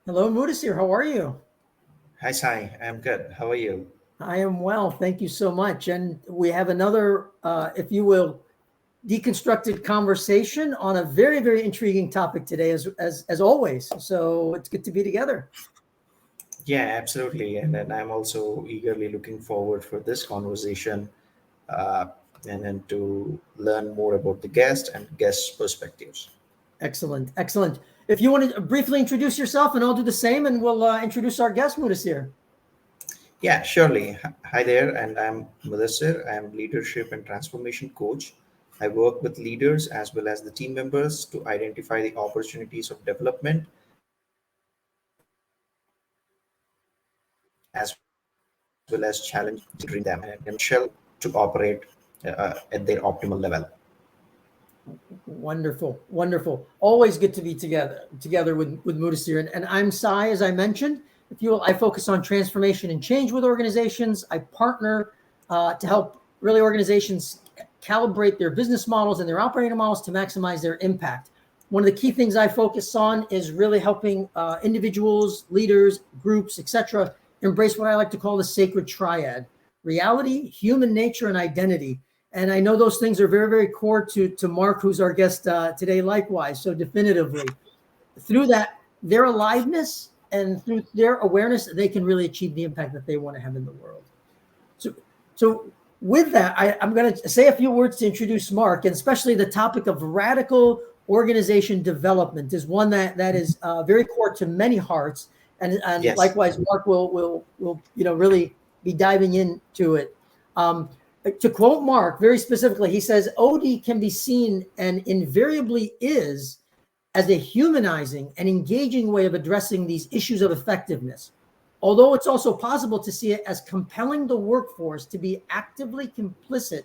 Hello, Mudasir. How are you? Hi, Sai. I'm good. How are you? I am well. Thank you so much. And we have another, if you will, deconstructed conversation on a very, very intriguing topic today, as always. So it's good to be together. Yeah, absolutely. And then I'm also eagerly looking forward for this conversation uh, and then to learn more about the guest and guest perspectives. Excellent, excellent. If you want to briefly introduce yourself, and I'll do the same, and we'll introduce our guest, Mudasir. Yeah, surely. Hi there, and I'm Mudassir. I'm leadership and transformation coach. I work with leaders as well as the team members to identify the opportunities of development as well as challenges to operate in them and enable them to operate at their optimal level. Wonderful, wonderful. Always good to be together with Mudasir. And I'm Sai, as I mentioned. If you will, I focus on transformation and change with organizations. I partner to help really organizations calibrate their business models and their operating models to maximize their impact. One of the key things I focus on is really helping individuals, leaders, groups, etc., embrace what I like to call the sacred triad: reality, human nature, and identity. And I know those things are very, very core to Mark, who's our guest today, likewise. So definitively, through that, their aliveness and through their awareness, they can really achieve the impact that they want to have in the world. So, so with that, I'm going to say a few words to introduce Mark, and especially the topic of radical organization development is one that is very core to many hearts, and Yes. likewise, Mark will really be diving into it. Um, to quote Mark very specifically, he says OD can be seen and invariably is as a humanizing and engaging way of addressing these issues of effectiveness. Although it's also possible to see it as compelling the workforce to be actively complicit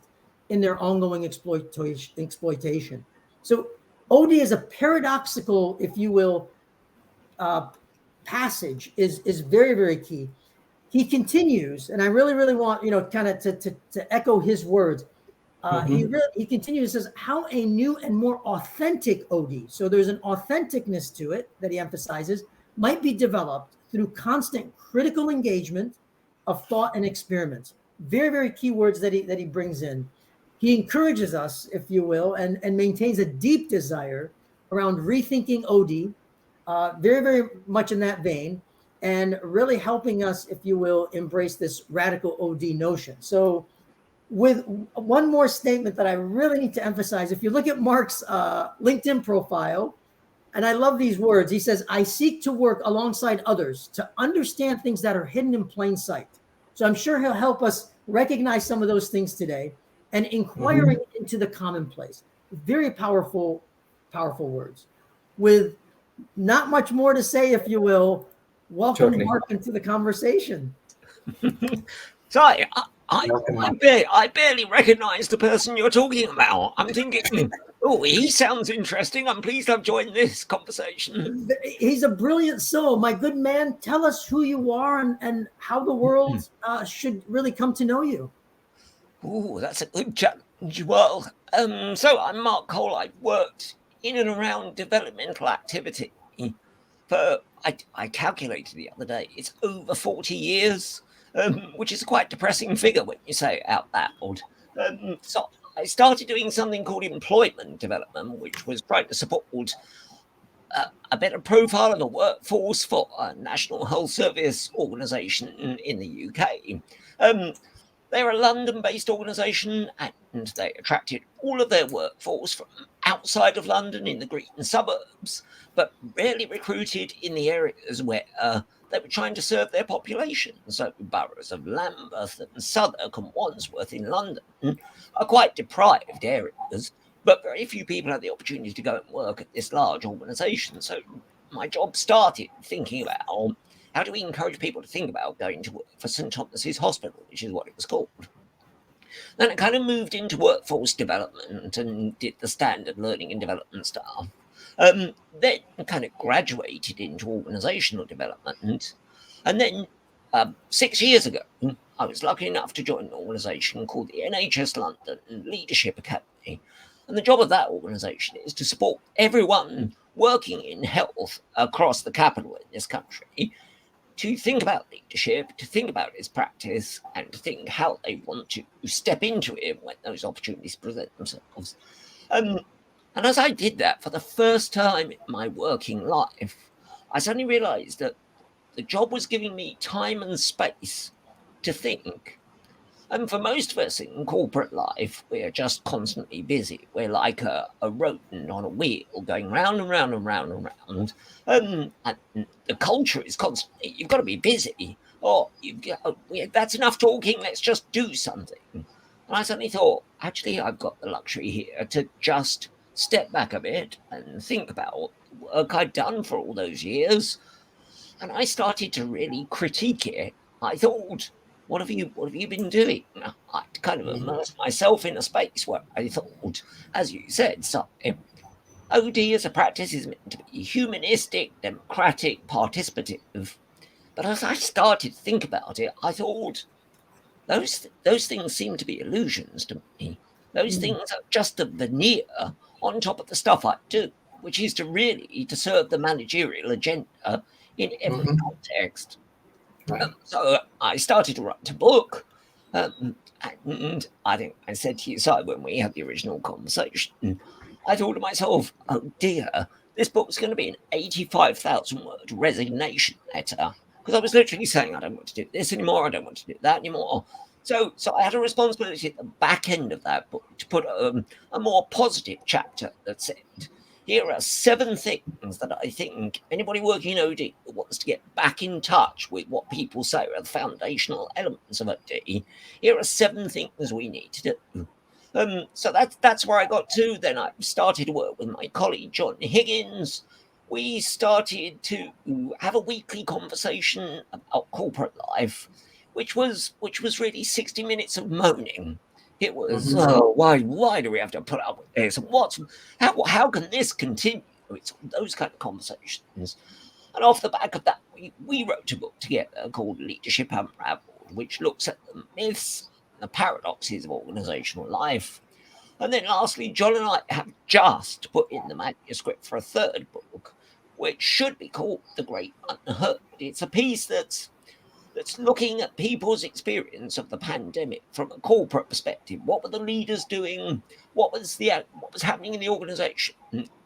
in their ongoing exploitation. So OD is a paradoxical, if you will, uh, passage is very, very key. He continues, and I really, really want, kind of to echo his words. Mm-hmm. He continues, says how a new and more authentic OD, so there's an authenticness to it that he emphasizes, might be developed through constant critical engagement of thought and experiments. Very, very key words that he brings in. He encourages us, if you will, and maintains a deep desire around rethinking OD, very, very much in that vein, and really helping us, if you will, embrace this radical OD notion. So with one more statement that I really need to emphasize, if you look at Mark's LinkedIn profile, and I love these words, he says, I seek to work alongside others to understand things that are hidden in plain sight. So I'm sure he'll help us recognize some of those things today and Mm-hmm. inquiring into the commonplace. Very powerful, powerful words. With not much more to say, if you will, welcome Totally. Mark into the conversation. So Welcome, Mark. I barely recognise the person you're talking about. I'm thinking, oh, he sounds interesting. I'm pleased I've joined this conversation. He's a brilliant soul. My good man, tell us who you are and how the world should really come to know you. Oh, that's a good challenge. Well, so I'm Mark Cole. I've worked in and around developmental activity for, I calculated the other day, it's over 40 years, which is a quite depressing figure when you say it out loud. So I started doing something called employment development, which was trying to support a better profile of the workforce for a National Health Service organisation in the UK. They're a London based organisation and they attracted all of their workforce from outside of London in the green suburbs, but rarely recruited in the areas where they were trying to serve their population. So boroughs of Lambeth and Southwark and Wandsworth in London are quite deprived areas, but very few people have the opportunity to go and work at this large organisation. So my job started thinking about how do we encourage people to think about going to work for St Thomas's Hospital, which is what it was called. Then I kind of moved into workforce development and did the standard learning and development stuff. Then kind of graduated into organisational development. And then 6 years ago, I was lucky enough to join an organisation called the NHS London Leadership Academy. And the job of that organisation is to support everyone working in health across the capital in this country to think about leadership, to think about its practice, and to think how they want to step into it when those opportunities present themselves. And as I did that for the first time in my working life, I suddenly realized that the job was giving me time and space to think. And for most of us in corporate life, we're just constantly busy. We're like a rodent on a wheel going round and round and round and round. And the culture is constantly, you've got to be busy. Or that's enough talking, let's just do something. And I suddenly thought, actually, I've got the luxury here to just step back a bit and think about the work I'd done for all those years. And I started to really critique it. I thought, what have you been doing? I kind of immersed myself in a space where I thought, as you said, OD as a practice is meant to be humanistic, democratic, participative. But as I started to think about it, I thought those things seem to be illusions to me. Those things are just a veneer on top of the stuff I do, which is to serve the managerial agenda in every context. Right. So I started to write a book, and I think I said to you, Si, when we had the original conversation, I thought to myself, oh dear, this book's going to be an 85,000 word resignation letter, because I was literally saying, I don't want to do this anymore, I don't want to do that anymore. So I had a responsibility at the back end of that book to put a more positive chapter that said, here are 7 things that I think anybody working in OD who wants to get back in touch with what people say are the foundational elements of OD. Here are 7 things we need to do. So that's where I got to. Then I started to work with my colleague John Higgins. We started to have a weekly conversation about corporate life, which was really 60 minutes of moaning. It was, why do we have to put up with this? How can this continue? It's those kind of conversations. And off the back of that, we wrote a book together called Leadership Unraveled, which looks at the myths, the paradoxes of organizational life. And then lastly, John and I have just put in the manuscript for a 3rd book, which should be called The Great Unheard. It's a piece that's looking at people's experience of the pandemic from a corporate perspective. What were the leaders doing? What was happening in the organization?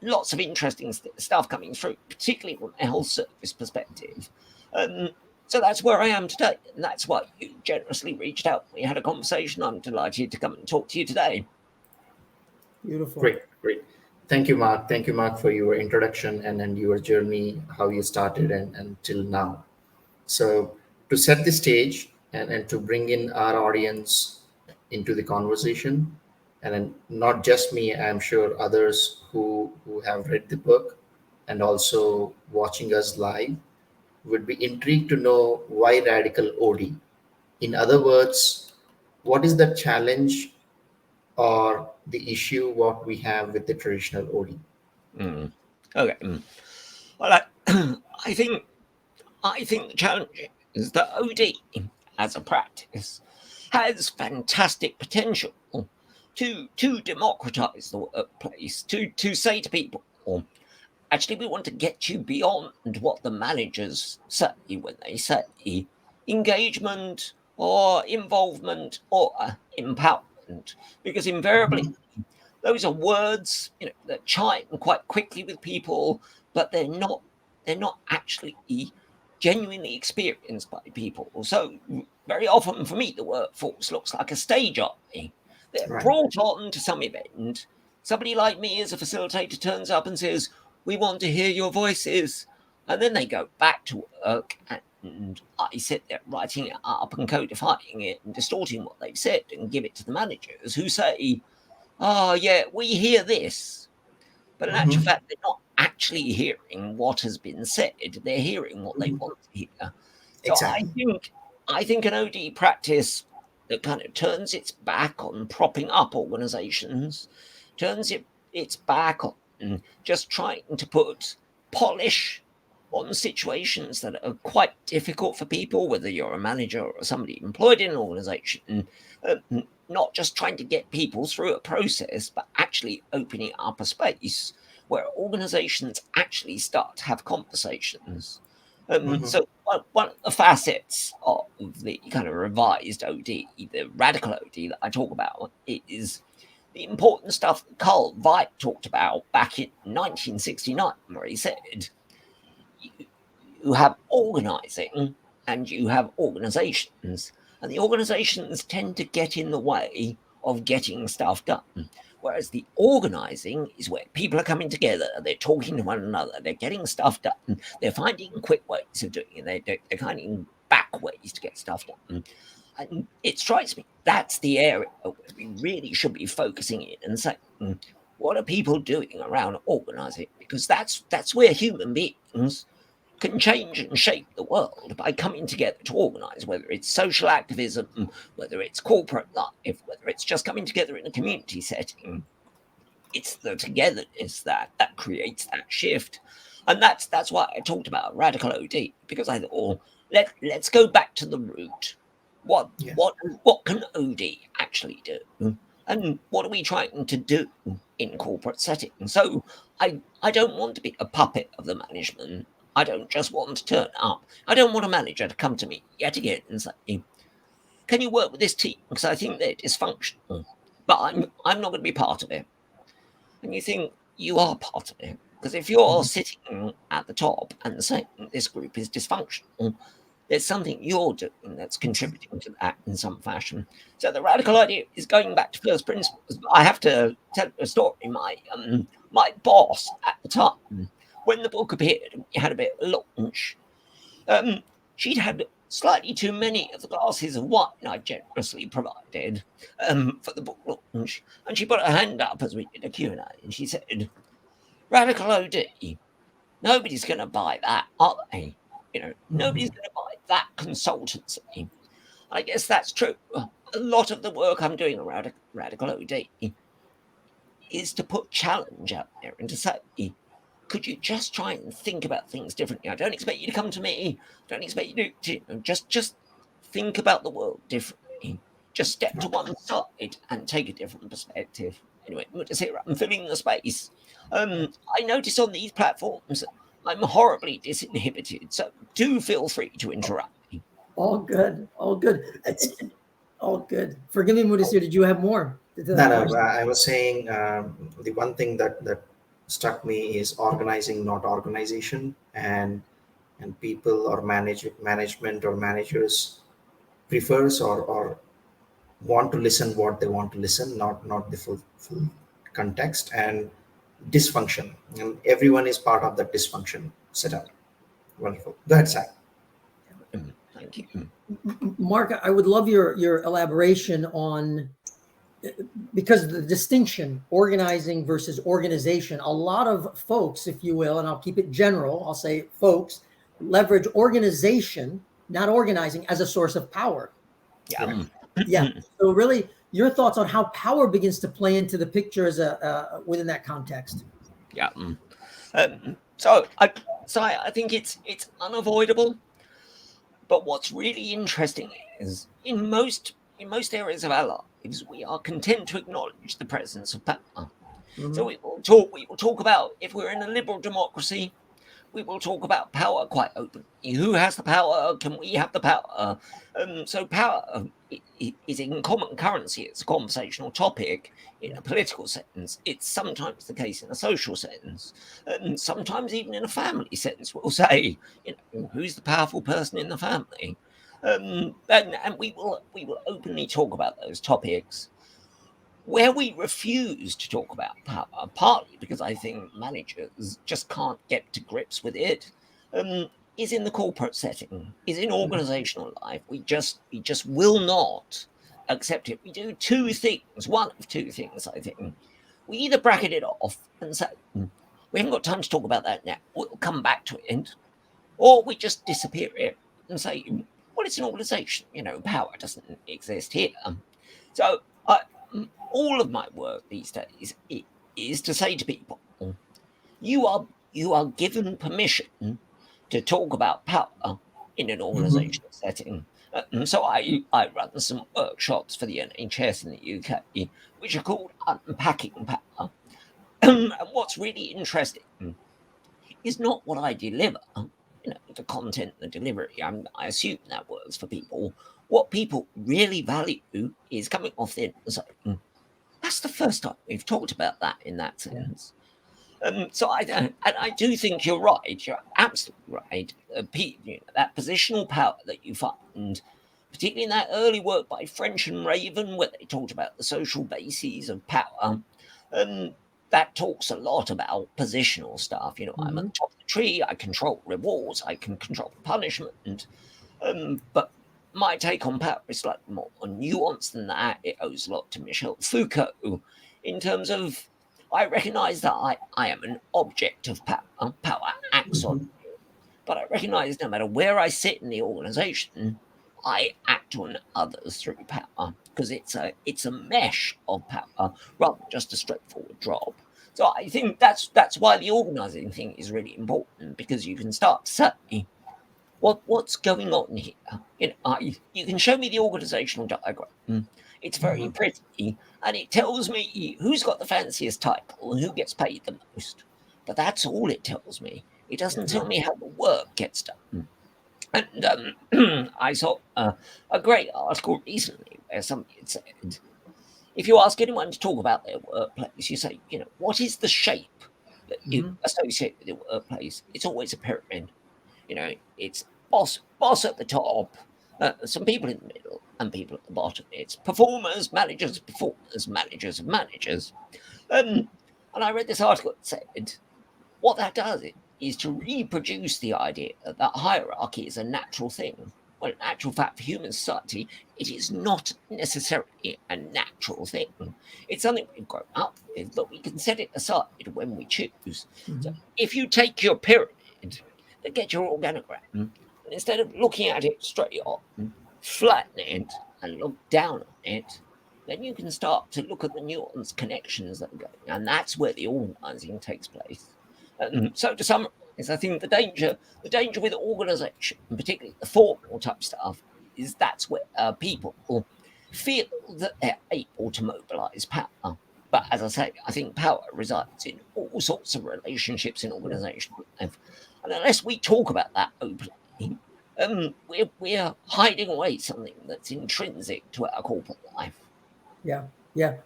Lots of interesting stuff coming through, particularly from a health service perspective. So that's where I am today, and that's why you generously reached out. We had a conversation. I'm delighted to come and talk to you today. Beautiful. Great. Thank you, Mark, for your introduction and your journey, how you started and till now. So to set the stage and to bring in our audience into the conversation, and then not just me, I'm sure others who have read the book and also watching us live would be intrigued to know why radical OD. In other words, what is the challenge or the issue what we have with the traditional OD? Okay. Well, I think the challenge is that OD as a practice has fantastic potential to democratize the workplace, to say to people, actually, we want to get you beyond what the managers say when they say engagement or involvement or empowerment, because invariably those are words that chime quite quickly with people, but they're not actually genuinely experienced by people. So very often for me, the workforce looks like a stage army. They're brought on to some event. Somebody like me as a facilitator turns up and says, we want to hear your voices. And then they go back to work and I sit there writing it up and codifying it and distorting what they've said and give it to the managers who say, oh, yeah, we hear this. But in actual fact, they're not actually hearing what has been said. They're hearing what they want to hear. So Exactly. I think an OD practice that kind of turns its back on propping up organizations, turns its back on just trying to put polish on situations that are quite difficult for people, whether you're a manager or somebody employed in an organization, not just trying to get people through a process, but actually opening up a space where organizations actually start to have conversations. Mhm. So one of the facets of the kind of revised OD, the radical OD that I talk about, is the important stuff that Carl Veit talked about back in 1969, where he said, you have organizing and you have organizations, and the organizations tend to get in the way of getting stuff done. Whereas the organizing is where people are coming together, they're talking to one another, they're getting stuff done, they're finding quick ways of doing it, they're finding back ways to get stuff done. And it strikes me that's the area where we really should be focusing in and saying, what are people doing around organizing? Because that's where human beings can change and shape the world by coming together to organize, whether it's social activism, whether it's corporate life, whether it's just coming together in a community setting. It's the togetherness that creates that shift. And that's why I talked about radical OD, because I thought, oh, let's go back to the root. What Yeah. what can OD actually do? And what are we trying to do in corporate settings? So I don't want to be a puppet of the management. I don't just want to turn up. I don't want a manager to come to me yet again and say, can you work with this team? Because I think they're dysfunctional. But I'm not going to be part of it. And you think you are part of it. Because if you're sitting at the top and saying this group is dysfunctional, there's something you're doing that's contributing to that in some fashion. So the radical idea is going back to first principles. I have to tell you a story. My boss at the time, when the book appeared, we had a bit of lunch. She'd had slightly too many of the glasses of wine I generously provided for the book launch, and she put her hand up as we did a Q&A, and she said, "Radical OD, nobody's going to buy that, are they? Nobody's going to buy that consultancy." I guess that's true. A lot of the work I'm doing around radical OD is to put challenge out there and to say, could you just try and think about things differently? I don't expect you to come to me. I don't expect you to just think about the world differently. Just step to one side and take a different perspective. Anyway, we'll just here. I'm filling the space. I notice on these platforms I'm horribly disinhibited, so do feel free to interrupt me. All good. All good. All good. Forgive me, Mudasir, did you have more? No, I was saying the one thing that struck me is organizing, not organization, and people or management or managers prefers or want to listen what they want to listen, not the full context, and dysfunction, and everyone is part of that dysfunction setup. Wonderful. Go ahead, Sai. Thank you. Mark, I would love your elaboration on, because of the distinction, organizing versus organization. A lot of folks, if you will, and I'll keep it general, I'll say folks, leverage organization, not organizing, as a source of power. Yeah. Yeah. So really, your thoughts on how power begins to play into the picture as within that context. Yeah. So I think it's unavoidable. But what's really interesting is in most areas of our lives, we are content to acknowledge the presence of power. So we will talk about, if we're in a liberal democracy, we will talk about power quite openly. Who has the power? Can we have the power? So power is in common currency. It's a conversational topic in a political sense. It's sometimes the case in a social sense, and sometimes even in a family sense. We'll say, who's the powerful person in the family? And we will openly talk about those topics. Where we refuse to talk about power, partly because I think managers just can't get to grips with it, is in the corporate setting, is in organizational life. We just will not accept it. We do two things, one of two things, I think. We either bracket it off and say, we haven't got time to talk about that now, we'll come back to it, or we just disappear it and say, well, it's an organization, power doesn't exist here. So all of my work these days is to say to people, you are given permission to talk about power in an organizational setting. So I run some workshops for the NHS in the UK, which are called Unpacking Power. and what's really interesting is not what I deliver, the content, the delivery. I assume that works for people. What people really value is coming off the zone. That's the first time we've talked about that in that sense. So I do think you're right. You're absolutely right. That positional power that you find, particularly in that early work by French and Raven, where they talked about the social bases of power, that talks a lot about positional stuff. I'm at the top of the tree. I control rewards. I can control punishment. But my take on power is slightly more nuanced than that. It owes a lot to Michel Foucault in terms of I recognize that I am an object of power. Power acts on me. But I recognize no matter where I sit in the organization, I act on others through power because it's a mesh of power rather than just a straightforward job. So I think that's why the organizing thing is really important, because you can start to say what's going on here. You can show me the organizational diagram. It's very pretty, and it tells me who's got the fanciest title and who gets paid the most. But that's all it tells me. It doesn't tell me how the work gets done. And I saw a great article recently where somebody had said, if you ask anyone to talk about their workplace, you say, what is the shape that you associate with your workplace? It's always a pyramid. It's boss at the top, some people in the middle, and people at the bottom. It's performers, managers, performers, managers of managers. And I read this article that said what that does is to reproduce the idea that hierarchy is a natural thing. Well, in actual fact, for human society, it is not necessarily a natural thing. It's something we've grown up with, but we can set it aside when we choose. So if you take your pyramid, get your organogram, and instead of looking at it straight on, flatten it and look down on it, then you can start to look at the nuanced connections that are going, and that's where the organizing takes place. So to summarize, I think the danger with organization, particularly the formal type stuff, is that's where people feel that they're able to mobilize power. But as I say, I think power resides in all sorts of relationships in organizational life. And unless we talk about that openly, we're hiding away something that's intrinsic to our corporate life. Yeah.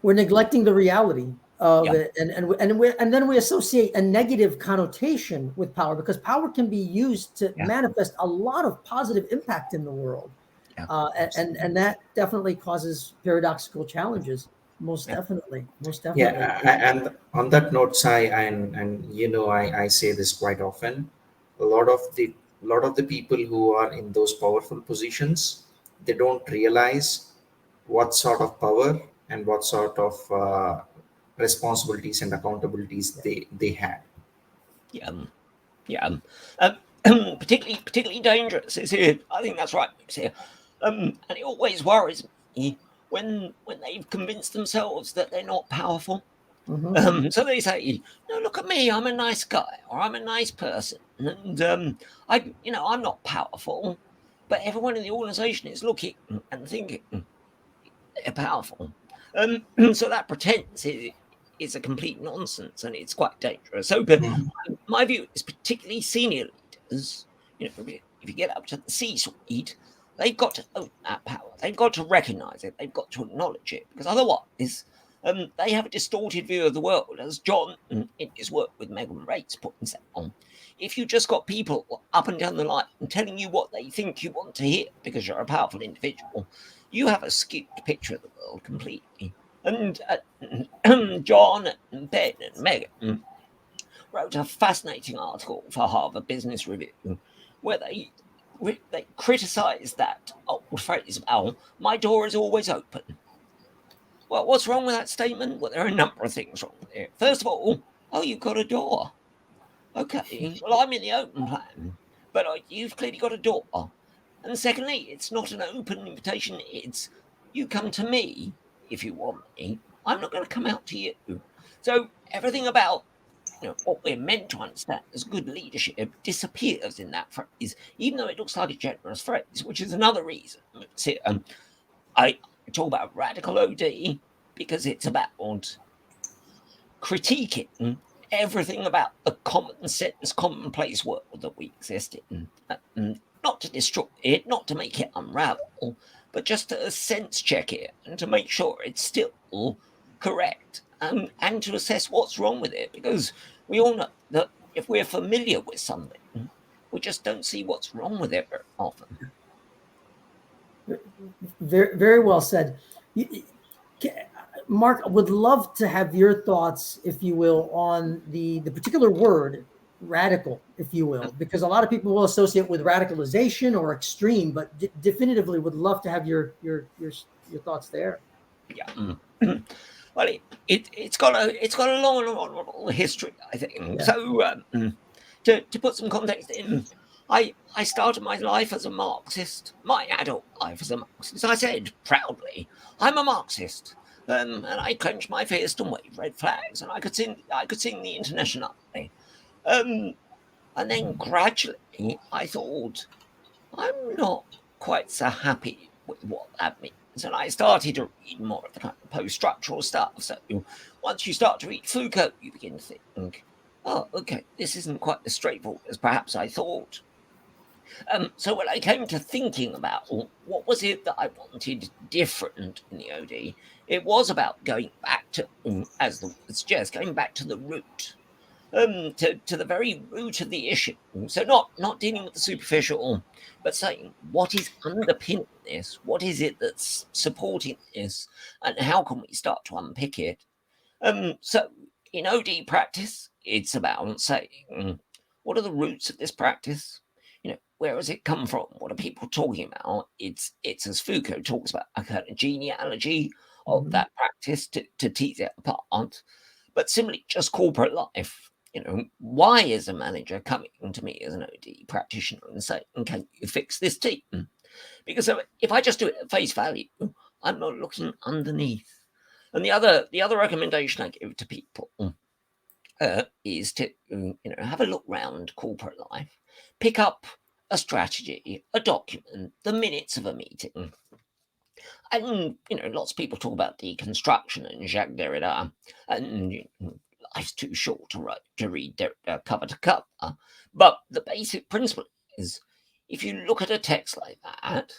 We're neglecting the reality of it, and then we associate a negative connotation with power, because power can be used to manifest a lot of positive impact in the world, and that definitely causes paradoxical challenges. Most definitely. And on that note, Sai, and I say this quite often. A lot of the people who are in those powerful positions, they don't realize what sort of power and what sort of responsibilities and accountabilities they had. Particularly dangerous. I think that's right. And it always worries me when they've convinced themselves that they're not powerful. So they say, "No, look at me. I'm a nice guy, or I'm a nice person, and I'm not powerful." But everyone in the organization is looking and thinking they're powerful. So that pretense is a complete nonsense, and it's quite dangerous. So, my view is particularly senior leaders. If you get up to the C-suite, they've got to own that power. They've got to recognize it. They've got to acknowledge it, because otherwise, they have a distorted view of the world, as John, in his work with Megan Rates, points out. If you just got people up and down the line telling you what they think you want to hear because you're a powerful individual, you have a skewed picture of the world completely. And John and Ben and Megan wrote a fascinating article for Harvard Business Review where they criticized that old phrase about "my door is always open." Well, what's wrong with that statement? Well, there are a number of things wrong with it. First of all, you've got a door. Okay, well, I'm in the open plan, but you've clearly got a door. And secondly, it's not an open invitation. It's you come to me if you want me. I'm not going to come out to you. So everything about what we're meant to understand as good leadership disappears in that phrase, even though it looks like a generous phrase, which is another reason. See, I talk about radical OD because it's about critiquing everything about the common sense, commonplace world that we exist in. Not to destroy it, not to make it unravel, but just to sense check it and to make sure it's still correct, and to assess what's wrong with it, because we all know that if we're familiar with something, we just don't see what's wrong with it very often. Very, very well said. Mark, I would love to have your thoughts, if you will, on the particular word radical, if you will, because a lot of people will associate with radicalization or extreme, but definitively would love to have your thoughts there. Yeah. Well, it's got a long history, I think. Yeah. So to put some context in, I started my life as a Marxist, my adult life as a Marxist. I said proudly, I'm a Marxist, and I clenched my fist and waved red flags, and I could sing the Internationale. And then gradually, I thought, I'm not quite so happy with what that means. And I started to read more of the kind of post-structural stuff. So once you start to read Foucault, you begin to think, oh, okay, this isn't quite as straightforward as perhaps I thought. So when I came to thinking about what was it that I wanted different in the OD, it was about going back to, as the word suggests, going back to the root. To the very root of the issue. So not dealing with the superficial, but saying what is underpinning this, what is it that's supporting this, and how can we start to unpick it? So in OD practice, it's about saying, what are the roots of this practice? Where has it come from? What are people talking about? It's as Foucault talks about, a kind of genealogy of that practice to tease it apart. But similarly, just corporate life. Why is a manager coming to me as an OD practitioner and saying, can you fix this team? Because if I just do it at face value, I'm not looking underneath. And the other recommendation I give to people is to have a look round corporate life, pick up a strategy, a document, the minutes of a meeting. And lots of people talk about deconstruction and Jacques Derrida, and life's too short to read cover to cover. But the basic principle is, if you look at a text like that,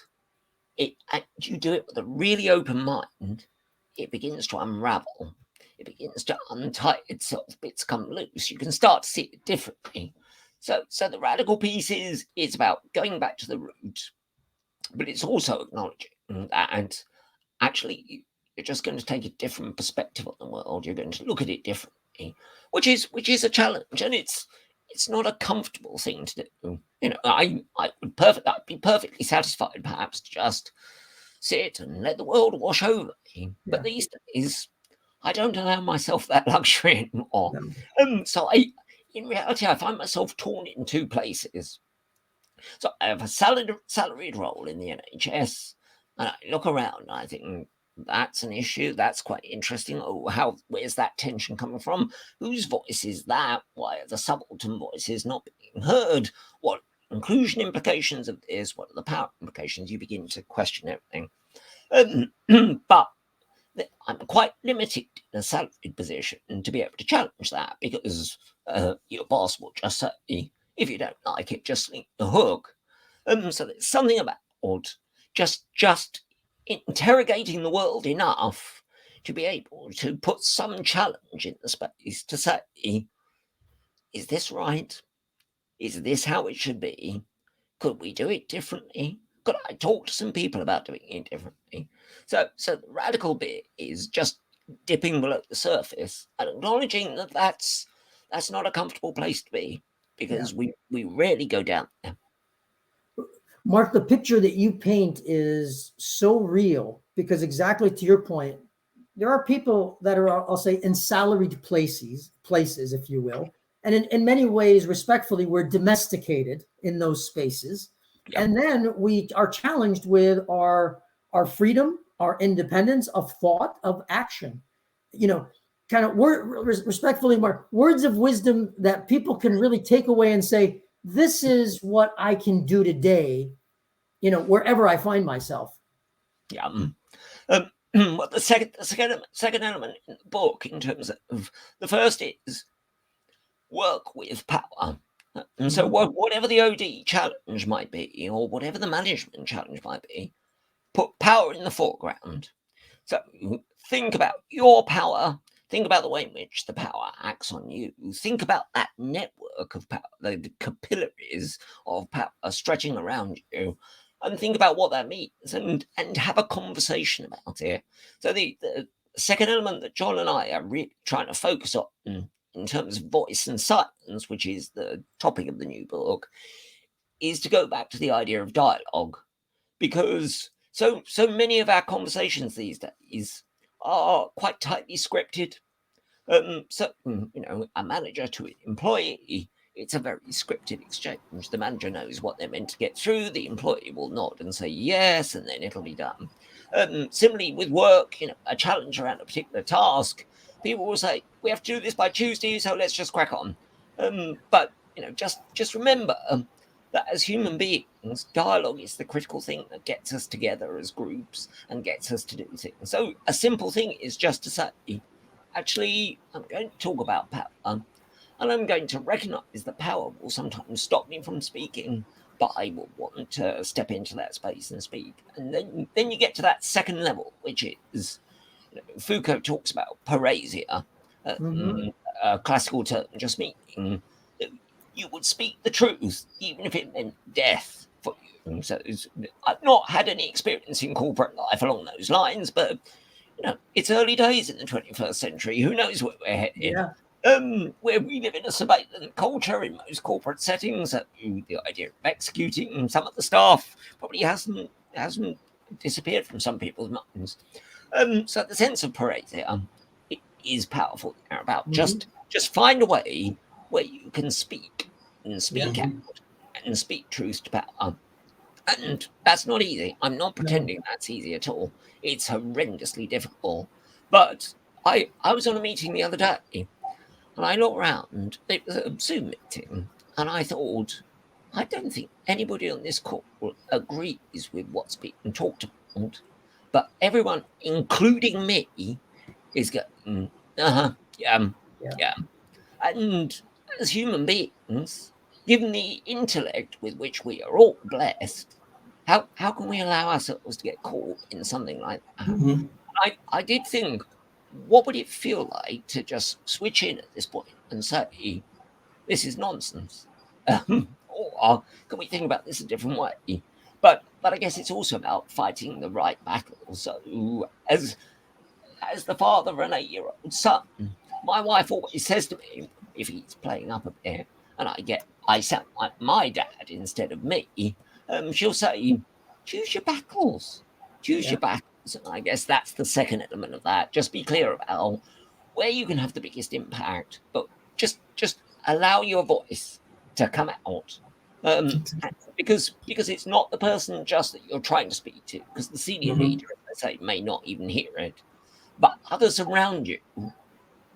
and you do it with a really open mind, it begins to unravel. It begins to untie itself. Bits come loose. You can start to see it differently. So the radical piece is about going back to the root, but it's also acknowledging that actually you're just going to take a different perspective on the world. You're going to look at it differently, which is a challenge, and it's not a comfortable thing to do. I'd be perfectly satisfied perhaps to just sit and let the world wash over me. But these days, I don't allow myself that luxury anymore. No. So in reality, I find myself torn in two places. So I have a salaried role in the NHS, and I look around and I think, that's an issue. That's quite interesting. Oh, where's that tension coming from? Whose voice is that? Why are the subaltern voices not being heard? What inclusion implications of this? What are the power implications? You begin to question everything. But I'm quite limited in a salaried position to be able to challenge that, because your boss will just say, if you don't like it, just leave the hook. So there's something about just interrogating the world enough to be able to put some challenge in the space to say, is this right? Is this how it should be? Could we do it differently? Could I talk to some people about doing it differently? So the radical bit is just dipping below the surface and acknowledging that that's not a comfortable place to be, because we rarely go down there. Mark, the picture that you paint is so real, because exactly to your point, there are people that are, I'll say, in salaried places, if you will. And in many ways, respectfully, we're domesticated in those spaces. Yep. And then we are challenged with our freedom, our independence of thought, of action. Kind of respectfully, Mark, words of wisdom that people can really take away and say, this is what I can do today, wherever I find myself. Yeah. well, the second element in the book, in terms of the first, is work with power. And so, whatever the OD challenge might be, or whatever the management challenge might be, put power in the foreground. So think about your power. Think about the way in which the power acts on you. Think about that network of power, the capillaries of power stretching around you, and think about what that means, and have a conversation about it. So the second element that John and I are really trying to focus on in terms of voice and silence, which is the topic of the new book, is to go back to the idea of dialogue, because so many of our conversations these days are quite tightly scripted. So, a manager to an employee, it's a very scripted exchange. The manager knows what they're meant to get through. The employee will nod and say yes, and then it'll be done. Similarly with work, a challenge around a particular task, people will say, we have to do this by Tuesday, so let's just crack on. But, just remember that as human beings, dialogue is the critical thing that gets us together as groups and gets us to do things. So a simple thing is just to say, actually, I'm going to talk about power, and I'm going to recognize that power will sometimes stop me from speaking, but I will want to step into that space and speak. And then you get to that second level, which is, Foucault talks about parasia, a classical term just meaning that you would speak the truth, even if it meant death for you. So I've not had any experience in corporate life along those lines, but it's early days in the 21st century. Who knows where we're headed? Yeah. Where we live in a surveillance culture in most corporate settings, the idea of executing some of the staff probably hasn't disappeared from some people's minds. So the sense of parasia, it is powerful. About just find a way where you can speak and speak out and speak truth to power. And that's not easy. I'm not pretending that's easy at all. It's horrendously difficult. But I was on a meeting the other day, and I looked around. It was a Zoom meeting, and I thought, I don't think anybody on this call agrees with what's being talked about. But everyone, including me, is going, yeah. And as human beings, given the intellect with which we are all blessed, how can we allow ourselves to get caught in something like that? I did think, what would it feel like to just switch in at this point and say, this is nonsense? Or can we think about this a different way? But I guess it's also about fighting the right battle. So as the father of an 8-year-old son, my wife always says to me, if he's playing up a bit, and I sound like my dad instead of me, she'll say, choose your battles. Choose your battles. And I guess that's the second element of that. Just be clear about where you can have the biggest impact, but just allow your voice to come out. Because it's not the person just that you're trying to speak to, because the senior leader, as I say, may not even hear it, but others around you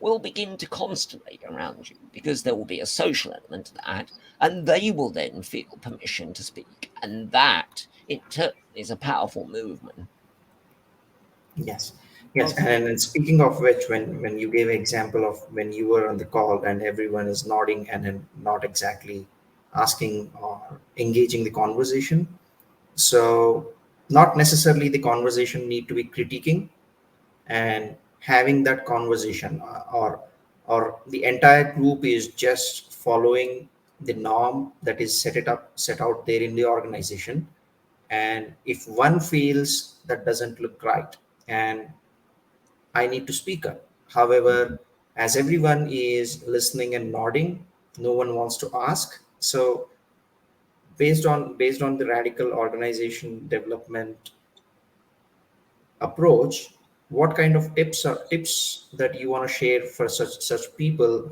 will begin to constellate around you, because there will be a social element to that, and they will then feel permission to speak, and that in turn is a powerful movement. Yes. And speaking of which, when you gave an example of when you were on the call and everyone is nodding and then not exactly asking or engaging the conversation, so not necessarily the conversation need to be critiquing and having that conversation, or the entire group is just following the norm that is set out there in the organization. And if one feels that doesn't look right, and I need to speak up. However, as everyone is listening and nodding, no one wants to ask. So based on the radical organization development approach, what kind of tips that you want to share for such people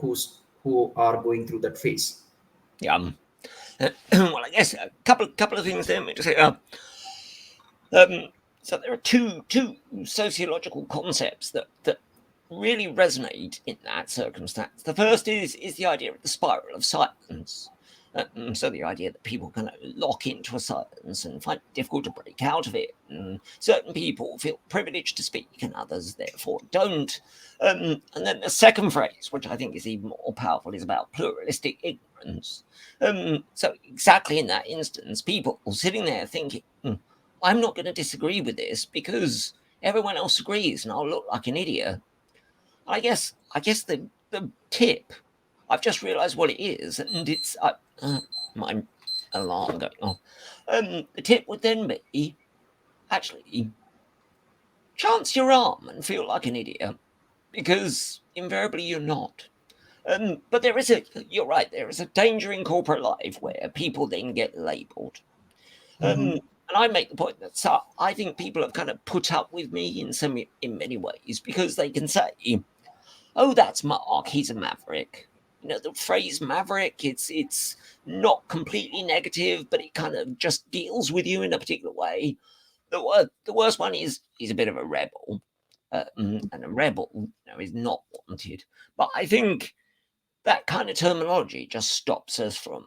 who are going through that phase? Well, I guess a couple of things there to say. So there are two sociological concepts that really resonate in that circumstance. The first is the idea of the spiral of silence. So the idea that people kind of lock into a silence and find it difficult to break out of it. And certain people feel privileged to speak and others therefore don't. And then the second phrase, which I think is even more powerful, is about pluralistic ignorance. So exactly in that instance, people sitting there thinking, I'm not going to disagree with this because everyone else agrees and I'll look like an idiot. I guess the tip, I've just realised what it is, and it's my alarm going off. The tip would then be actually chance your arm and feel like an idiot, because invariably you're not. But you're right, there is a danger in corporate life where people then get labelled. And I make the point that I think people have kind of put up with me in many ways because they can say, oh, that's Mark, he's a maverick. You know, the phrase maverick, it's not completely negative, but it kind of just deals with you in a particular way. The worst one is he's a bit of a rebel. And a rebel, is not wanted. But I think that kind of terminology just stops us from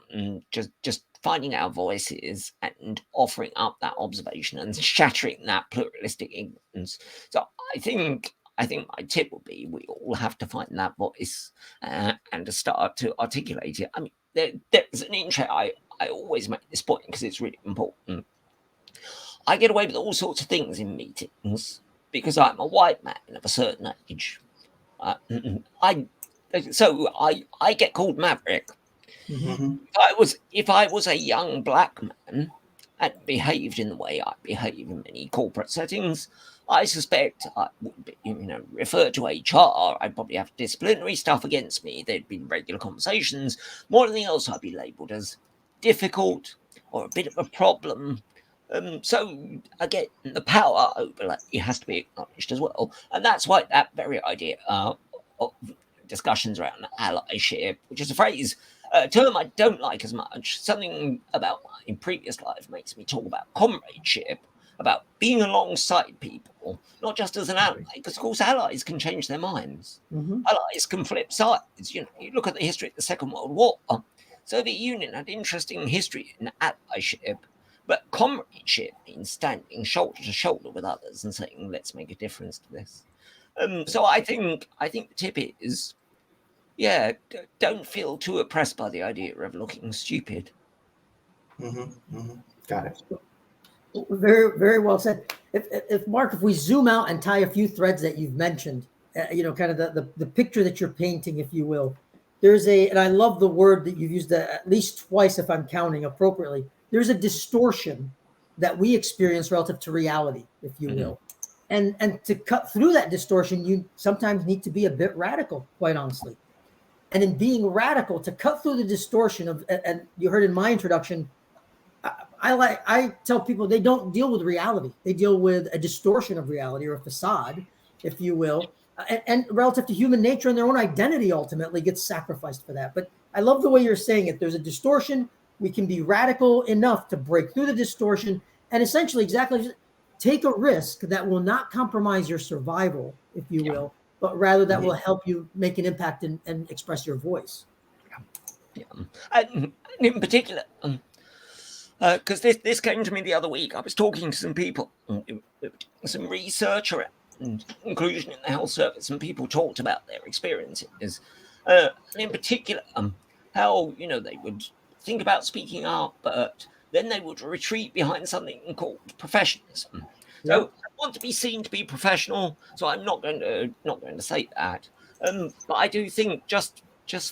just finding our voices and offering up that observation and shattering that pluralistic ignorance. So I think my tip would be we all have to find that voice and to start to articulate it. I mean, there's an interest. I always make this point because it's really important. I get away with all sorts of things in meetings because I'm a white man of a certain age. I get called maverick. If I was a young black man and behaved in the way I behave in many corporate settings, I suspect I would be, referred to HR. I'd probably have disciplinary stuff against me. There'd be regular conversations. More than anything else, I'd be labelled as difficult or a bit of a problem. So again, the power overlay has to be acknowledged as well, and that's why that very idea of discussions around allyship, which is a term I don't like as much. Something about my previous life makes me talk about comradeship, about being alongside people, not just as an ally, because of course allies can change their minds. Allies can flip sides. You look at the history of the Second World War. Soviet Union had interesting history in allyship, but comradeship means standing shoulder to shoulder with others and saying, let's make a difference to this. So I think the tip is, don't feel too oppressed by the idea of looking stupid. Got it. Very, very well said. If Mark, if we zoom out and tie a few threads that you've mentioned, kind of the picture that you're painting, if you will, and I love the word that you've used at least twice, if I'm counting appropriately. There's a distortion that we experience relative to reality, if you will. And to cut through that distortion, you sometimes need to be a bit radical, quite honestly. And in being radical, to cut through the distortion and you heard in my introduction, I tell people they don't deal with reality. They deal with a distortion of reality or a facade, if you will. And relative to human nature and their own identity ultimately gets sacrificed for that. But I love the way you're saying it. There's a distortion. We can be radical enough to break through the distortion and essentially take a risk that will not compromise your survival, if you will, but rather that will help you make an impact and express your voice. And in particular, because this came to me the other week, I was talking to some people, some research around inclusion in the health service, and people talked about their experiences, and in particular, how they would think about speaking up, but then they would retreat behind something called professionalism. So I want to be seen to be professional, so I'm not going to say that. But I do think just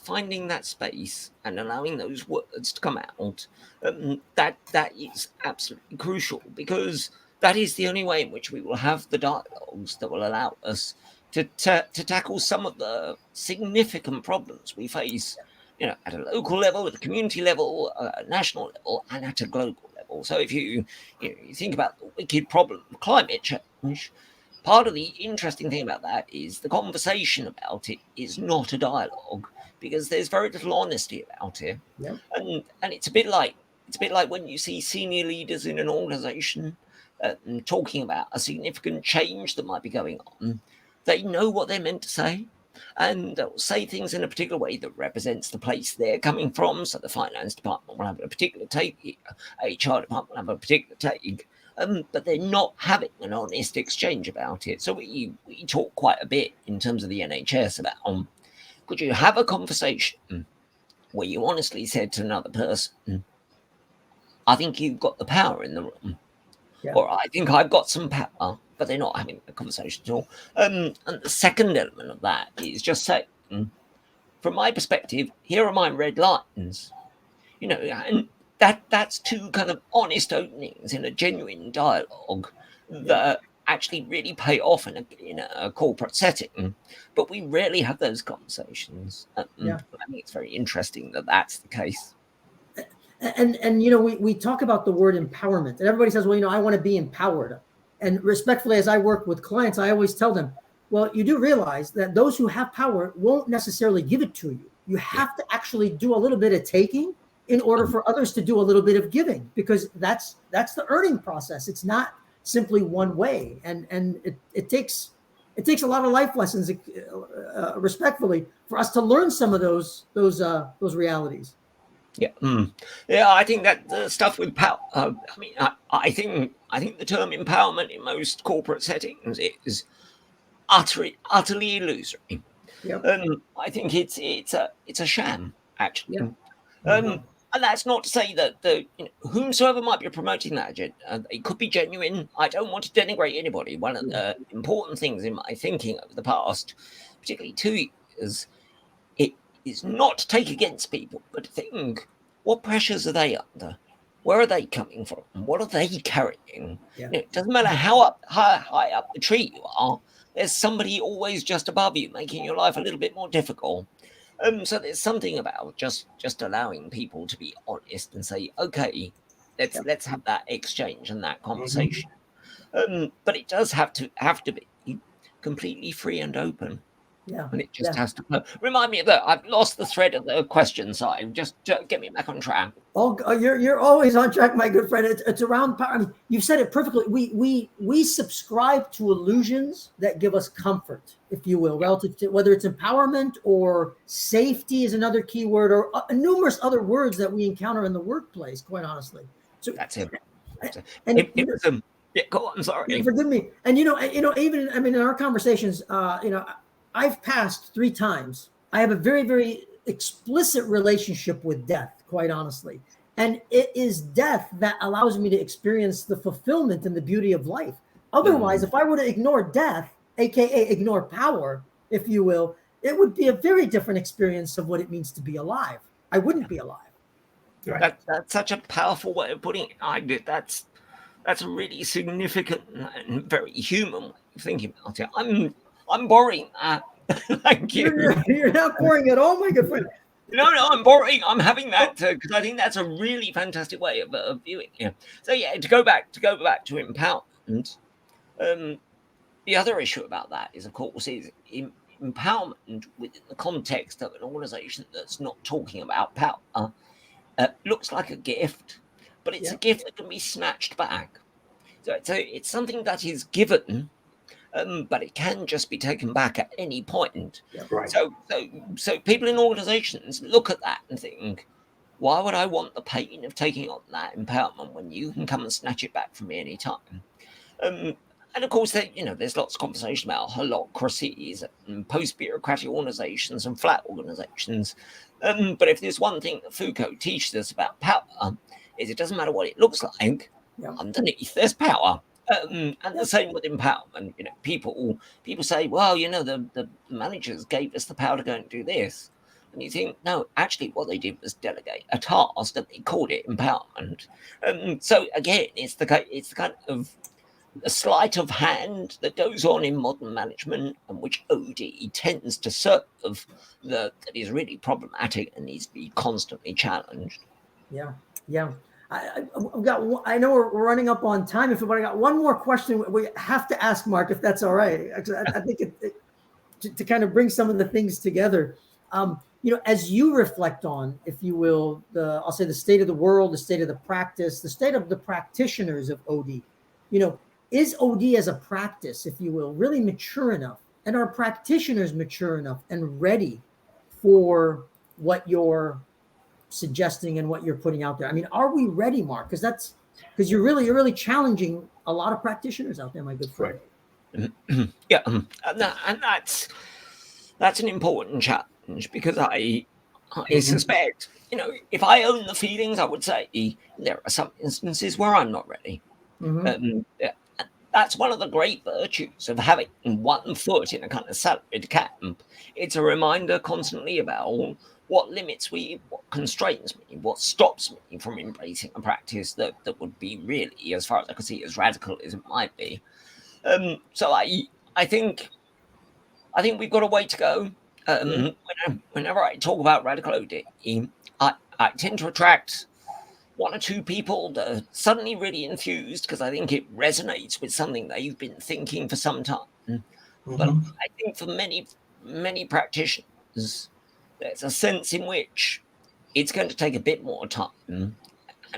finding that space and allowing those words to come out, that is absolutely crucial, because that is the only way in which we will have the dialogues that will allow us to tackle some of the significant problems we face, at a local level, at a community level, a national level, and at a global level. So if you think about the wicked problem of climate change, part of the interesting thing about that is the conversation about it is not a dialogue, because there's very little honesty about it. And it's a bit like when you see senior leaders in an organization talking about a significant change that might be going on. They know what they're meant to say, and they'll say things in a particular way that represents the place they're coming from. So the finance department will have a particular take, HR department will have a particular take, but they're not having an honest exchange about it. So we talk quite a bit in terms of the NHS about could you have a conversation where you honestly said to another person, I think you've got the power in the room, or I think I've got some power, but they're not having a conversation at all. And the second element of that is just saying, from my perspective, here are my red lines, and that's two kind of honest openings in a genuine dialogue that actually really pay off in a corporate setting, but we rarely have those conversations. I think it's very interesting that that's the case. And we talk about the word empowerment, and everybody says, well, I want to be empowered. And respectfully, as I work with clients, I always tell them, well, you do realize that those who have power won't necessarily give it to you. You have to actually do a little bit of taking in order for others to do a little bit of giving, because that's the earning process. It's not simply one way, and it takes a lot of life lessons, respectfully, for us to learn some of those realities. Yeah, I think that the stuff with power. I think the term empowerment in most corporate settings is utterly illusory. I think it's a sham, actually. And that's not to say that whomsoever might be promoting that agenda, it could be genuine. I don't want to denigrate anybody. One of the important things in my thinking over the past, particularly 2 years, is not to take against people, but to think, what pressures are they under? Where are they coming from? What are they carrying? It doesn't matter how high up the tree you are, there's somebody always just above you making your life a little bit more difficult. So there's something about just allowing people to be honest and say, okay, let's have that exchange and that conversation. But it does have to be completely free and open. And it just has to remind me that I've lost the thread of the question, so just get me back on track. You're always on track, my good friend. It's around power. I mean, you've said it perfectly. We subscribe to illusions that give us comfort, if you will, relative to whether it's empowerment or safety is another key word, or numerous other words that we encounter in the workplace, quite honestly. So that's it. Go on, sorry. Forgive me. And even in our conversations, I've passed 3 times. I have a very, very explicit relationship with death, quite honestly. And it is death that allows me to experience the fulfillment and the beauty of life. Otherwise, if I were to ignore death, aka ignore power, if you will, it would be a very different experience of what it means to be alive. I wouldn't be alive. Right. That's such a powerful way of putting it. That's a really significant and very human way of thinking about it. I'm borrowing that. Thank you. You're not boring at all, my good friend. No, I'm borrowing. I'm having that because I think that's a really fantastic way of viewing it. So to go back to empowerment. The other issue about that is, of course, is empowerment within the context of an organization that's not talking about power. Looks like a gift, but it's a gift that can be snatched back. So it's something that is given. But it can just be taken back at any point. Right. So people in organizations look at that and think, why would I want the pain of taking on that empowerment when you can come and snatch it back from me anytime? And of course, there's lots of conversation about holocracies and post-bureaucratic organizations and flat organizations. But if there's one thing that Foucault teaches us about power, is it doesn't matter what it looks like, underneath there's power. And the same with empowerment. People say, well, the managers gave us the power to go and do this. And you think, no, actually what they did was delegate a task and they called it empowerment. So again, it's the kind of a sleight of hand that goes on in modern management, and which OD tends to serve, that is really problematic and needs to be constantly challenged. Yeah. I know we're running up on time. If I got one more question, we have to ask Mark, if that's all right. I think to kind of bring some of the things together. As you reflect on, if you will, I'll say the state of the world, the state of the practice, the state of the practitioners of OD. Is OD as a practice, if you will, really mature enough And are practitioners mature enough and ready for what you're suggesting and what you're putting out there? I mean, are we ready, Mark? Because you're really challenging a lot of practitioners out there, my good friend. Right. Yeah, and that's an important challenge, because I suspect, if I own the feelings, I would say there are some instances where I'm not ready. Yeah, that's one of the great virtues of having one foot in a kind of salaried camp. It's a reminder constantly about what limits me, what constrains me, what stops me from embracing a practice that would be really, as far as I can see, as radical as it might be. So I think we've got a way to go. Whenever I talk about radical OD, I tend to attract one or two people that are suddenly really enthused, because I think it resonates with something they've been thinking for some time. But I think for many practitioners, there's a sense in which it's going to take a bit more time. And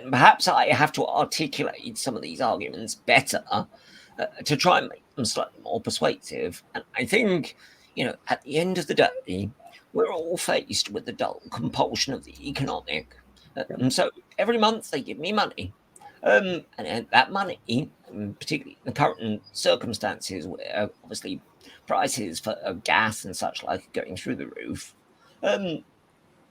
perhaps I have to articulate some of these arguments better to try and make them slightly more persuasive. And I think, at the end of the day, we're all faced with the dull compulsion of the economic. And so every month they give me money. And that money, particularly in the current circumstances where obviously prices for gas and such like are going through the roof,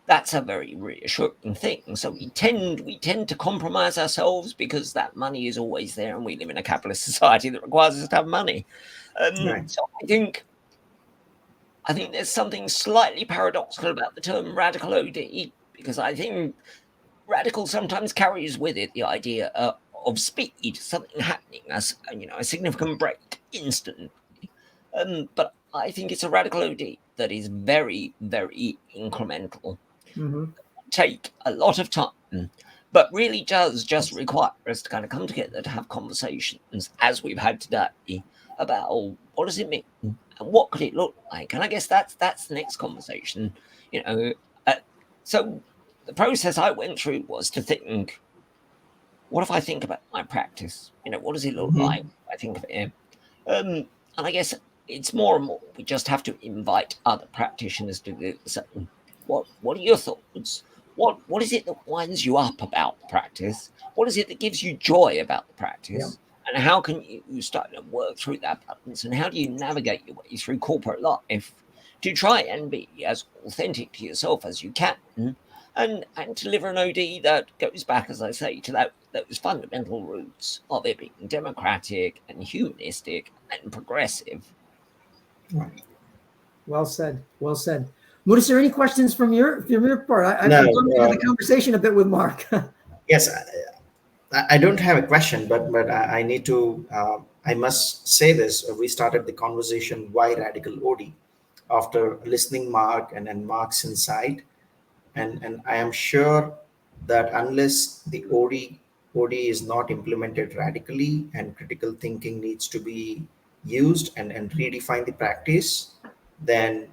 that's a very reassuring thing. So we tend to compromise ourselves because that money is always there, and we live in a capitalist society that requires us to have money. Right. So I think there's something slightly paradoxical about the term radical OD, because I think radical sometimes carries with it the idea of speed, something happening, as a significant break, instant. But I think it's a radical OD that is very, very incremental. Take a lot of time, but really does just require us to kind of come together to have conversations, as we've had today, about what does it mean and what could it look like. And I guess that's the next conversation. So the process I went through was to think, what if I think about my practice? What does it look like? I think of it. And I guess it's more and more we just have to invite other practitioners to do the same. What are your thoughts? What is it that winds you up about the practice? What is it that gives you joy about the practice? Yeah. And how can you start to work through that balance? And how do you navigate your way through corporate life to try and be as authentic to yourself as you can, and deliver an OD that goes back, as I say, to those fundamental roots of it being democratic and humanistic and progressive? Right. Well said. Well said. Mudassir, any questions from your part? I've dominated the conversation a bit with Mark. Yes, I don't have a question, but I need to. I must say this. We started the conversation why radical OD after listening Mark and Mark's insight, and I am sure that unless the OD is not implemented radically and critical thinking needs to be used and redefine the practice, then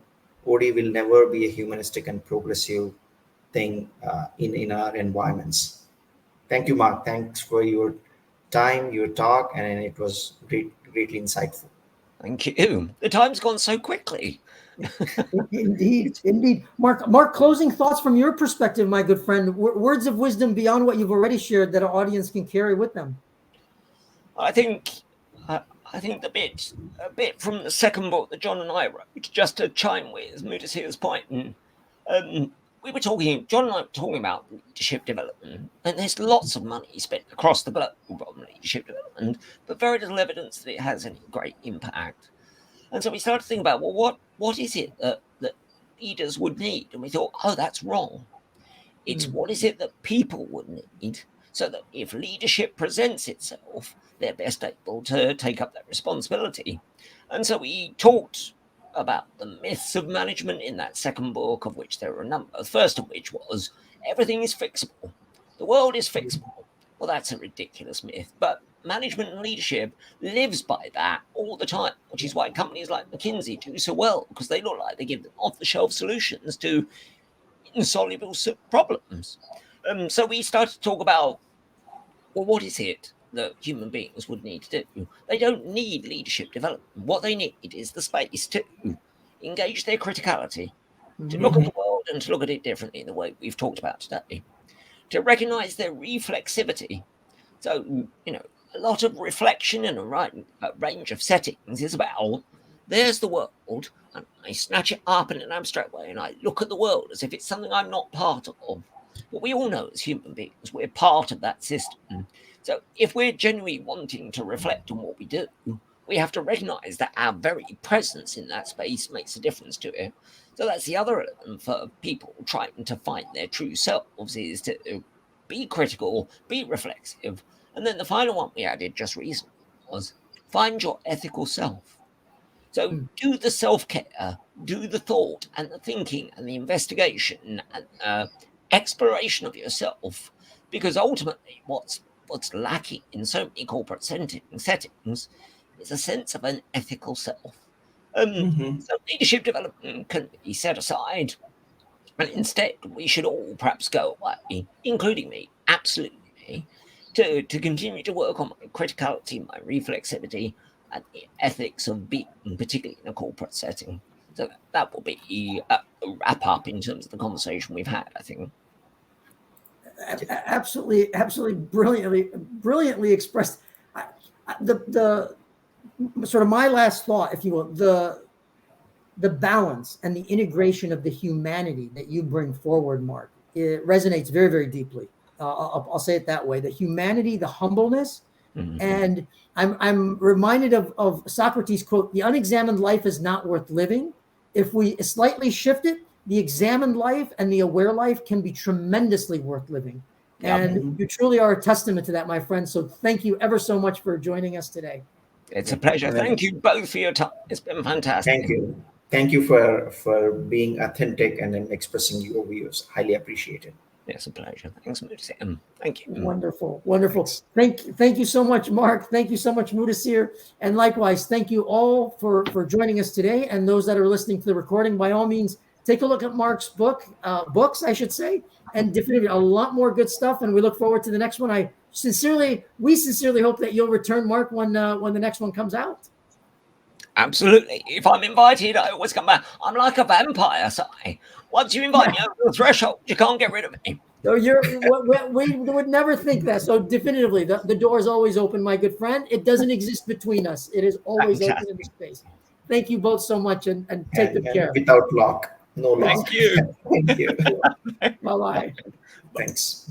OD will never be a humanistic and progressive thing in our environments. Thank you, Mark. Thanks for your time, your talk, and it was greatly insightful. Thank you. The time's gone so quickly. Indeed. Mark, closing thoughts from your perspective, my good friend. Words of wisdom beyond what you've already shared that our audience can carry with them. I think a bit from the second book that John and I wrote, just to chime with Mudassir's point. John and I were talking about leadership development, and there's lots of money spent across the globe on leadership development, but very little evidence that it has any great impact. And so we started to think about, well, what is it that leaders would need? And we thought, oh, that's wrong. It's what is it that people would need, so that if leadership presents itself, they're best able to take up that responsibility. And so we talked about the myths of management in that second book, of which there were a number. The first of which was everything is fixable. The world is fixable. Well, that's a ridiculous myth, but management and leadership lives by that all the time, which is why companies like McKinsey do so well, because they look like they give them off-the-shelf solutions to insoluble problems. So we started to talk about, well, what is it that human beings would need to do. They don't need leadership development. What they need is the space to engage their criticality, to look at the world and to look at it differently in the way we've talked about today, to recognize their reflexivity. So, a lot of reflection in a range of settings is about there's the world, and I snatch it up in an abstract way, and I look at the world as if it's something I'm not part of. But we all know as human beings, we're part of that system. So if we're genuinely wanting to reflect on what we do, we have to recognize that our very presence in that space makes a difference to it. So that's the other element for people trying to find their true selves, is to be critical, be reflexive. And then the final one we added just recently was find your ethical self. So do the self-care, do the thought and the thinking and the investigation and exploration of yourself, because ultimately what's lacking in so many corporate settings is a sense of an ethical self. So leadership development can be set aside, and instead we should all perhaps go away, including me, absolutely me, to continue to work on my criticality, my reflexivity, and the ethics of being, particularly in a corporate setting. So that will be a wrap up in terms of the conversation we've had, I think. Absolutely brilliantly expressed. The sort of my last thought, if you will, the balance and the integration of the humanity that you bring forward, Mark, it resonates very, very deeply. I'll say it that way: the humanity, the humbleness. And I'm reminded of Socrates' quote, "The unexamined life is not worth living." If we slightly shift it, the examined life and the aware life can be tremendously worth living. And you truly are a testament to that, my friend. So thank you ever so much for joining us today. It's a pleasure. Thank you both for your time. It's been fantastic. Thank you. Thank you for being authentic and then expressing your views. Highly appreciated. It's a pleasure. Thanks, Mudassir. Thank you. Wonderful. Thank you so much, Mark. Thank you so much, Mudassir. And likewise, thank you all for joining us today. And those that are listening to the recording, by all means, take a look at Mark's books, I should say, and definitively a lot more good stuff. And we look forward to the next one. We sincerely hope that you'll return, Mark, when the next one comes out. Absolutely. If I'm invited, I always come back. I'm like a vampire, Si. Once you invite me over the threshold, you can't get rid of me. So we would never think that. So definitively, the door is always open, my good friend. It doesn't exist between us. It is always open in the space. Thank you both so much, and take good care. Without lock, no lock. Thank you. Thank you. Bye-bye. Thanks.